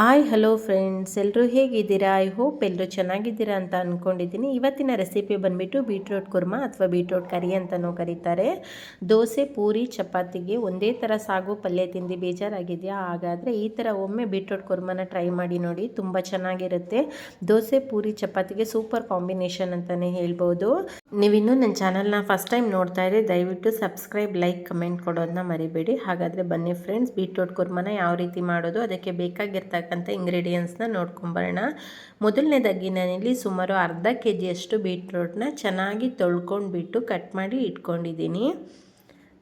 Hi hello friends, ಎಲ್ಲರೂ ಹೇಗಿದ್ದೀರಾ? I hope ಎಲ್ಲರೂ ಚೆನ್ನಾಗಿದ್ದೀರಾ ಅಂತ ಅಂದ್ಕೊಂಡಿದ್ದೀನಿ. ಇವತ್ತಿನ ರೆಸಿಪಿ ಬಂದುಬಿಟ್ಟು ಬೀಟ್ರೋಟ್ ಕುರ್ಮಾ ಅಥವಾ ಬೀಟ್ರೋಟ್ ಕರಿ ಅಂತಲೂ ಕರೀತಾರೆ. ದೋಸೆ, ಪೂರಿ, ಚಪಾತಿಗೆ ಒಂದೇ ಥರ ಸಾಗು ಪಲ್ಯ ತಿಂದು ಬೇಜಾರಾಗಿದೆಯಾ? ಹಾಗಾದರೆ ಈ ಥರ ಒಮ್ಮೆ ಬೀಟ್ರೋಟ್ ಕುರ್ಮಾನ ಟ್ರೈ ಮಾಡಿ ನೋಡಿ, ತುಂಬ ಚೆನ್ನಾಗಿರುತ್ತೆ. ದೋಸೆ, ಪೂರಿ, ಚಪಾತಿಗೆ ಸೂಪರ್ ಕಾಂಬಿನೇಷನ್ ಅಂತಲೇ ಹೇಳ್ಬೋದು. ನೀವಿನ್ನೂ ನನ್ನ ಚಾನಲ್ನ ಫಸ್ಟ್ ಟೈಮ್ ನೋಡ್ತಾ ಇದ್ದರೆ ದಯವಿಟ್ಟು ಸಬ್ಸ್ಕ್ರೈಬ್, ಲೈಕ್, ಕಮೆಂಟ್ ಕೊಡೋದನ್ನ ಮರಿಬೇಡಿ. ಹಾಗಾದರೆ ಬನ್ನಿ ಫ್ರೆಂಡ್ಸ್, ಬೀಟ್ರೋಟ್ ಕುರ್ಮಾನ ಯಾವ ರೀತಿ ಮಾಡೋದು, ಅದಕ್ಕೆ ಬೇಕಾಗಿರ್ತಕ್ಕಂಥ ಇಂಗ್ರೀಡಿಯೆಂಟ್ಸ್ನ ನೋಡ್ಕೊಂಬರೋಣ. ಮೊದಲನೇದಾಗಿ ನಾನಿಲ್ಲಿ ಸುಮಾರು ಅರ್ಧ ಕೆಜಿಯಷ್ಟು ಬೀಟ್ರೋಟ್ನ ಚೆನ್ನಾಗಿ ತೊಳ್ಕೊಂಡ್ಬಿಟ್ಟು ಕಟ್ ಮಾಡಿ ಇಟ್ಕೊಂಡಿದ್ದೀನಿ.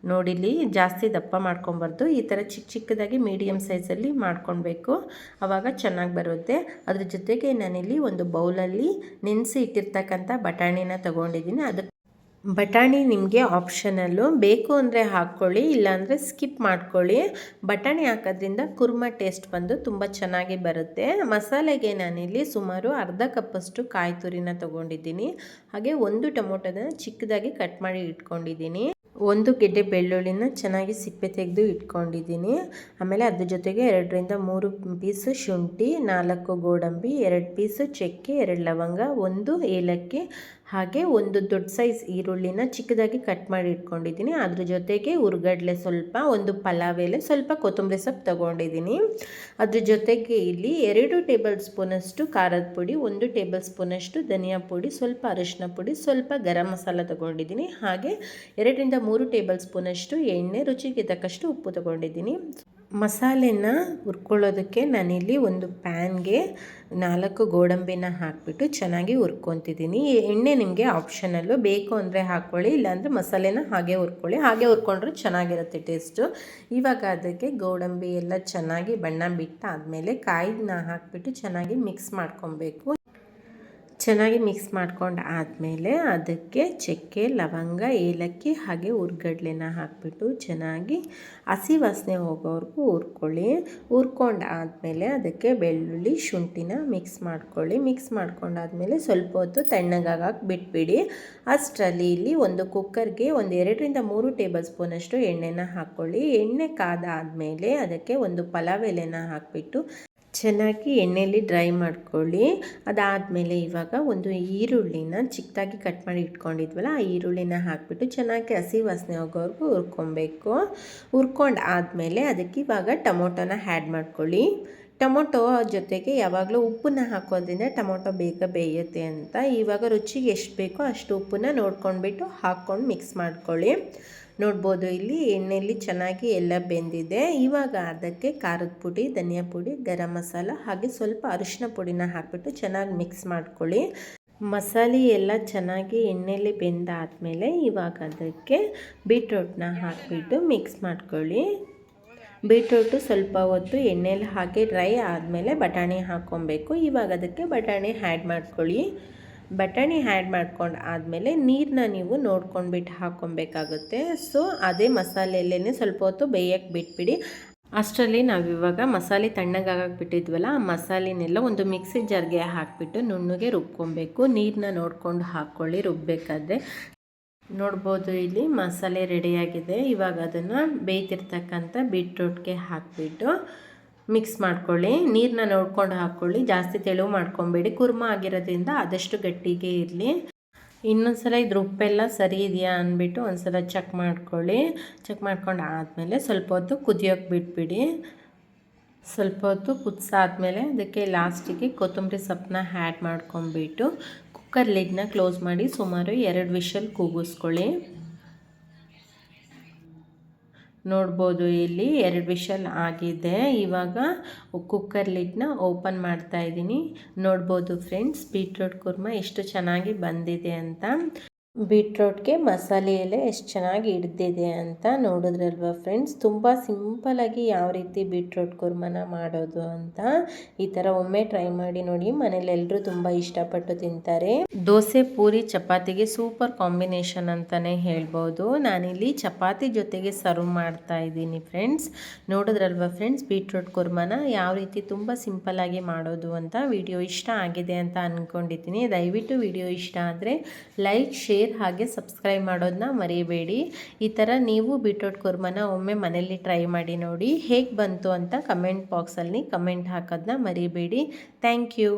ನೋಡಿಲಿ, ಜಾಸ್ತಿ ದಪ್ಪ ಮಾಡ್ಕೊಬಾರ್ದು, ಈ ಥರ ಚಿಕ್ಕ ಚಿಕ್ಕದಾಗಿ ಮೀಡಿಯಮ್ ಸೈಜಲ್ಲಿ ಮಾಡ್ಕೊಳ್ಬೇಕು, ಆವಾಗ ಚೆನ್ನಾಗಿ ಬರುತ್ತೆ. ಅದ್ರ ಜೊತೆಗೆ ನಾನಿಲ್ಲಿ ಒಂದು ಬೌಲಲ್ಲಿ ನೆನೆಸಿ ಇಟ್ಟಿರ್ತಕ್ಕಂಥ ಬಟಾಣಿನ ತೊಗೊಂಡಿದ್ದೀನಿ. ಅದಕ್ಕೆ ಬಟಾಣಿ ನಿಮಗೆ ಆಪ್ಷನಲ್ಲು, ಬೇಕು ಅಂದರೆ ಹಾಕ್ಕೊಳ್ಳಿ, ಇಲ್ಲಾಂದರೆ ಸ್ಕಿಪ್ ಮಾಡ್ಕೊಳ್ಳಿ. ಬಟಾಣಿ ಹಾಕೋದ್ರಿಂದ ಕುರ್ಮಾ ಟೇಸ್ಟ್ ಬಂದು ತುಂಬ ಚೆನ್ನಾಗಿ ಬರುತ್ತೆ. ಮಸಾಲೆಗೆ ನಾನಿಲ್ಲಿ ಸುಮಾರು ಅರ್ಧ ಕಪ್ಪಷ್ಟು ಕಾಯಿ ತುರಿನ ತೊಗೊಂಡಿದ್ದೀನಿ. ಹಾಗೆ ಒಂದು ಟೊಮೊಟೊನ ಚಿಕ್ಕದಾಗಿ ಕಟ್ ಮಾಡಿ ಇಟ್ಕೊಂಡಿದ್ದೀನಿ. ಒಂದು ಗೆಡ್ಡೆ ಬೆಳ್ಳುಳ್ಳಿನ ಚೆನ್ನಾಗಿ ಸಿಪ್ಪೆ ತೆಗೆದು ಇಟ್ಕೊಂಡಿದ್ದೀನಿ. ಆಮೇಲೆ ಅದ್ರ ಜೊತೆಗೆ 2ರಿಂದ 3 ಪೀಸು ಶುಂಠಿ, 4 ಗೋಡಂಬಿ, 2 ಪೀಸು ಚಕ್ಕೆ, 2 ಲವಂಗ, 1 ಏಲಕ್ಕಿ, ಹಾಗೆ ಒಂದು ದೊಡ್ಡ ಸೈಜ್ ಈರುಳ್ಳಿನ ಚಿಕ್ಕದಾಗಿ ಕಟ್ ಮಾಡಿ ಇಟ್ಕೊಂಡಿದ್ದೀನಿ. ಅದ್ರ ಜೊತೆಗೆ ಹುರ್ಗಡ್ಲೆ ಸ್ವಲ್ಪ, ಒಂದು ಪಲಾವ್ ಎಲೆ, ಸ್ವಲ್ಪ ಕೊತ್ತಂಬರಿ ಸೊಪ್ಪು ತೊಗೊಂಡಿದ್ದೀನಿ. ಅದ್ರ ಜೊತೆಗೆ ಇಲ್ಲಿ 2 ಟೇಬಲ್ ಸ್ಪೂನಷ್ಟು ಖಾರದ ಪುಡಿ, 1 ಟೇಬಲ್ ಸ್ಪೂನಷ್ಟು ಧನಿಯಾ ಪುಡಿ, ಸ್ವಲ್ಪ ಅರಿಶಿನ ಪುಡಿ, ಸ್ವಲ್ಪ ಗರಂ ಮಸಾಲ ತೊಗೊಂಡಿದ್ದೀನಿ. ಹಾಗೆ 2ರಿಂದ 3 ಟೇಬಲ್ ಸ್ಪೂನಷ್ಟು ಎಣ್ಣೆ, ರುಚಿಗೆ ತಕ್ಕಷ್ಟು ಉಪ್ಪು ತೊಗೊಂಡಿದ್ದೀನಿ. ಮಸಾಲೆನ ಹುರ್ಕೊಳ್ಳೋದಕ್ಕೆ ನಾನಿಲ್ಲಿ ಒಂದು ಪ್ಯಾನ್ಗೆ 4 ಗೋಡಂಬಿನ ಹಾಕಿಬಿಟ್ಟು ಚೆನ್ನಾಗಿ ಹುರ್ಕೊತಿದ್ದೀನಿ. ಎಣ್ಣೆ ನಿಮಗೆ ಆಪ್ಷನಲ್ಲು, ಬೇಕು ಅಂದರೆ ಹಾಕ್ಕೊಳ್ಳಿ, ಇಲ್ಲಾಂದರೆ ಮಸಾಲೆನ ಹಾಗೆ ಹುರ್ಕೊಳ್ಳಿ. ಹಾಗೆ ಹುರ್ಕೊಂಡ್ರೆ ಚೆನ್ನಾಗಿರುತ್ತೆ ಟೇಸ್ಟು. ಇವಾಗ ಅದಕ್ಕೆ ಗೋಡಂಬಿ ಎಲ್ಲ ಚೆನ್ನಾಗಿ ಬಣ್ಣ ಬಿಟ್ಟಾದಮೇಲೆ ಕಾಯಿನ ಹಾಕಿಬಿಟ್ಟು ಚೆನ್ನಾಗಿ ಮಿಕ್ಸ್ ಮಾಡ್ಕೊಬೇಕು. ಚೆನ್ನಾಗಿ ಮಿಕ್ಸ್ ಮಾಡ್ಕೊಂಡು ಆದಮೇಲೆ ಅದಕ್ಕೆ ಚಕ್ಕೆ, ಲವಂಗ, ಏಲಕ್ಕಿ ಹಾಗೆ ಹುರ್ಗಡ್ಲೆನ ಹಾಕಿಬಿಟ್ಟು ಚೆನ್ನಾಗಿ ಹಸಿ ವಾಸನೆ ಹೋಗೋವರೆಗೂ ಹುರ್ಕೊಳ್ಳಿ. ಹುರ್ಕೊಂಡು ಆದಮೇಲೆ ಅದಕ್ಕೆ ಬೆಳ್ಳುಳ್ಳಿ, ಶುಂಠಿನ ಮಿಕ್ಸ್ ಮಾಡ್ಕೊಳ್ಳಿ. ಮಿಕ್ಸ್ ಮಾಡ್ಕೊಂಡಾದಮೇಲೆ ಸ್ವಲ್ಪ ಹೊತ್ತು ತಣ್ಣಗಾಗಕ್ಕೆ ಬಿಟ್ಬಿಡಿ. ಅಷ್ಟರಲ್ಲಿ ಇಲ್ಲಿ ಒಂದು ಕುಕ್ಕರ್ಗೆ ಒಂದು 2ರಿಂದ 3 ಟೇಬಲ್ ಸ್ಪೂನಷ್ಟು ಎಣ್ಣೆನ ಹಾಕ್ಕೊಳ್ಳಿ. ಎಣ್ಣೆ ಕಾದಾದಮೇಲೆ ಅದಕ್ಕೆ ಒಂದು ಪಲಾವ್ ಎಲೆನ ಹಾಕಿಬಿಟ್ಟು ಚೆನ್ನಾಗಿ ಎಣ್ಣೆಯಲ್ಲಿ ಡ್ರೈ ಮಾಡ್ಕೊಳ್ಳಿ. ಅದಾದಮೇಲೆ ಇವಾಗ ಒಂದು ಈರುಳ್ಳಿನ ಚಿಕ್ಕದಾಗಿ ಕಟ್ ಮಾಡಿ ಇಟ್ಕೊಂಡಿದ್ವಲ್ಲ, ಆ ಈರುಳ್ಳಿನ ಹಾಕಿಬಿಟ್ಟು ಚೆನ್ನಾಗಿ ಹಸಿ ವಾಸನೆ ಹೋಗೋವರೆಗೂ ಹುರ್ಕೊಬೇಕು. ಹುರ್ಕೊಂಡು ಆದಮೇಲೆ ಅದಕ್ಕೆ ಇವಾಗ ಟೊಮೊಟೊನ ಆ್ಯಡ್ ಮಾಡ್ಕೊಳ್ಳಿ. ಟೊಮೊಟೊ ಜೊತೆಗೆ ಯಾವಾಗಲೂ ಉಪ್ಪನ್ನ ಹಾಕೋದ್ರಿಂದ ಟೊಮೊಟೊ ಬೇಗ ಬೇಯುತ್ತೆ ಅಂತ. ಇವಾಗ ರುಚಿಗೆ ಎಷ್ಟು ಬೇಕೋ ಅಷ್ಟು ಉಪ್ಪನ್ನ ನೋಡ್ಕೊಂಡ್ಬಿಟ್ಟು ಹಾಕ್ಕೊಂಡು ಮಿಕ್ಸ್ ಮಾಡ್ಕೊಳ್ಳಿ. ನೋಡ್ಬೋದು, ಇಲ್ಲಿ ಎಣ್ಣೆಯಲ್ಲಿ ಚೆನ್ನಾಗಿ ಎಲ್ಲ ಬೆಂದಿದೆ. ಇವಾಗ ಅದಕ್ಕೆ ಖಾರದ ಪುಡಿ, ಧನಿಯಾ ಪುಡಿ, ಗರಂ ಮಸಾಲ ಹಾಗೆ ಸ್ವಲ್ಪ ಅರಿಶಿನ ಪುಡಿನ ಹಾಕಿಬಿಟ್ಟು ಚೆನ್ನಾಗಿ ಮಿಕ್ಸ್ ಮಾಡ್ಕೊಳ್ಳಿ. ಮಸಾಲೆ ಎಲ್ಲ ಚೆನ್ನಾಗಿ ಎಣ್ಣೆಯಲ್ಲಿ ಬೆಂದಾದಮೇಲೆ ಇವಾಗ ಅದಕ್ಕೆ ಬೀಟ್ರೋಟ್ನ ಹಾಕಿಬಿಟ್ಟು ಮಿಕ್ಸ್ ಮಾಡ್ಕೊಳ್ಳಿ. ಬೀಟ್ರೋಟು ಸ್ವಲ್ಪ ಹೊತ್ತು ಎಣ್ಣೆಯಲ್ಲಿ ಹಾಕಿ ಡ್ರೈ ಆದಮೇಲೆ ಬಟಾಣಿ ಹಾಕ್ಕೊಬೇಕು. ಇವಾಗ ಅದಕ್ಕೆ ಬಟಾಣಿ ಆ್ಯಡ್ ಮಾಡ್ಕೊಳ್ಳಿ. ಬಟಾಣಿ ಆ್ಯಡ್ ಮಾಡ್ಕೊಂಡು ಆದಮೇಲೆ ನೀರನ್ನ ನೀವು ನೋಡ್ಕೊಂಡ್ಬಿಟ್ಟು ಹಾಕ್ಕೊಬೇಕಾಗುತ್ತೆ. ಸೊ ಅದೇ ಮಸಾಲೆಯಲ್ಲೇ ಸ್ವಲ್ಪ ಹೊತ್ತು ಬೇಯಕ್ಕೆ ಬಿಟ್ಬಿಡಿ. ಅಷ್ಟರಲ್ಲಿ ನಾವಿವಾಗ ಮಸಾಲೆ ತಣ್ಣಗಾಗಕ್ಕೆ ಬಿಟ್ಟಿದ್ವಲ್ಲ, ಆ ಮಸಾಲೆನೆಲ್ಲ ಒಂದು ಮಿಕ್ಸಿ ಜಾರ್ಗೆ ಹಾಕಿಬಿಟ್ಟು ನುಣ್ಣಗೆ ರುಬ್ಕೊಬೇಕು. ನೀರನ್ನ ನೋಡ್ಕೊಂಡು ಹಾಕ್ಕೊಳ್ಳಿ ರುಬ್ಬಬೇಕಾದ್ರೆ. ನೋಡ್ಬೋದು, ಇಲ್ಲಿ ಮಸಾಲೆ ರೆಡಿಯಾಗಿದೆ. ಇವಾಗ ಅದನ್ನು ಬೇಯ್ತಿರ್ತಕ್ಕಂಥ ಬೀಟ್ರೋಟ್ಗೆ ಹಾಕಿಬಿಟ್ಟು ಮಿಕ್ಸ್ ಮಾಡ್ಕೊಳ್ಳಿ. ನೀರನ್ನ ನೋಡ್ಕೊಂಡು ಹಾಕ್ಕೊಳ್ಳಿ, ಜಾಸ್ತಿ ತೆಳು ಮಾಡ್ಕೊಬೇಡಿ. ಕುರ್ಮಾ ಆಗಿರೋದ್ರಿಂದ ಆದಷ್ಟು ಗಟ್ಟಿಗೆ ಇರಲಿ. ಇನ್ನೊಂದು ಸಲ ಇದು ಉಪ್ಪೆಲ್ಲ ಸರಿ ಇದೆಯಾ ಅಂದ್ಬಿಟ್ಟು ಒಂದು ಸಲ ಚೆಕ್ ಮಾಡ್ಕೊಳ್ಳಿ. ಚೆಕ್ ಮಾಡ್ಕೊಂಡು ಆದಮೇಲೆ ಸ್ವಲ್ಪ ಹೊತ್ತು ಕುದಿಯೋಕ್ಕೆ ಬಿಟ್ಬಿಡಿ. ಸ್ವಲ್ಪ ಹೊತ್ತು ಕುದಿಸಾದ್ಮೇಲೆ ಅದಕ್ಕೆ ಲಾಸ್ಟಿಗೆ ಕೊತ್ತಂಬರಿ ಸೊಪ್ಪನ್ನ ಆ್ಯಡ್ ಮಾಡ್ಕೊಂಬಿಟ್ಟು ಕುಕ್ಕರ್ ಲಿಡ್ನ ಕ್ಲೋಸ್ ಮಾಡಿ ಸುಮಾರು 2 ವಿಷಲ್ ಕೂಗಿಸ್ಕೊಳ್ಳಿ. ನೋಡ್ಬೋದು, ಇಲ್ಲಿ 2 ವಿಷಲ್ ಆಗಿದೆ. ಇವಾಗ ಕುಕ್ಕರ್ ಲಿಡ್ನ ಓಪನ್ ಮಾಡ್ತಾ ಇದ್ದೀನಿ. ನೋಡ್ಬೋದು ಫ್ರೆಂಡ್ಸ್, ಬೀಟ್ರೋಟ್ ಕುರ್ಮಾ ಎಷ್ಟು ಚೆನ್ನಾಗಿ ಬಂದಿದೆ ಅಂತ. ಬೀಟ್ರೋಟ್ಗೆ ಮಸಾಲೆ ಎಲ್ಲ ಎಷ್ಟು ಚೆನ್ನಾಗಿ ಹಿಡ್ದಿದೆ ಅಂತ ನೋಡಿದ್ರಲ್ವ ಫ್ರೆಂಡ್ಸ್. ತುಂಬ ಸಿಂಪಲಾಗಿ ಯಾವ ರೀತಿ ಬೀಟ್ರೋಟ್ ಕುರ್ಮನ ಮಾಡೋದು ಅಂತ ಈ ಥರ ಒಮ್ಮೆ ಟ್ರೈ ಮಾಡಿ ನೋಡಿ, ಮನೇಲಿ ಎಲ್ಲರೂ ತುಂಬ ಇಷ್ಟಪಟ್ಟು ತಿಂತಾರೆ. ದೋಸೆ, ಪೂರಿ, ಚಪಾತಿಗೆ ಸೂಪರ್ ಕಾಂಬಿನೇಷನ್ ಅಂತಲೇ ಹೇಳ್ಬೋದು. ನಾನಿಲ್ಲಿ ಚಪಾತಿ ಜೊತೆಗೆ ಸರ್ವ್ ಮಾಡ್ತಾ ಇದ್ದೀನಿ ಫ್ರೆಂಡ್ಸ್. ನೋಡಿದ್ರಲ್ವ ಫ್ರೆಂಡ್ಸ್, ಬೀಟ್ರೋಟ್ ಕುರ್ಮನ ಯಾವ ರೀತಿ ತುಂಬ ಸಿಂಪಲಾಗಿ ಮಾಡೋದು ಅಂತ. ವಿಡಿಯೋ ಇಷ್ಟ ಆಗಿದೆ ಅಂತ ಅಂದ್ಕೊಂಡಿದ್ದೀನಿ. ದಯವಿಟ್ಟು ವಿಡಿಯೋ ಇಷ್ಟ ಆದರೆ ಲೈಕ್, ಶೇರ್ ಶೇರ್ ಹಾಗೆ ಸಬ್ಸ್ಕ್ರೈಬ್ ಮಾಡೋದನ್ನ ಮರಿಬೇಡಿ. ಈ ಥರ ನೀವು ಬೀಟ್ರೋಟ್ ಕುರ್ಮನ ಒಮ್ಮೆ ಮನೇಲಿ ಟ್ರೈ ಮಾಡಿ ನೋಡಿ. ಹೇಗೆ ಬಂತು ಅಂತ ಕಮೆಂಟ್ ಬಾಕ್ಸಲ್ಲಿ ಕಮೆಂಟ್ ಹಾಕೋದನ್ನ ಮರಿಬೇಡಿ. Thank you.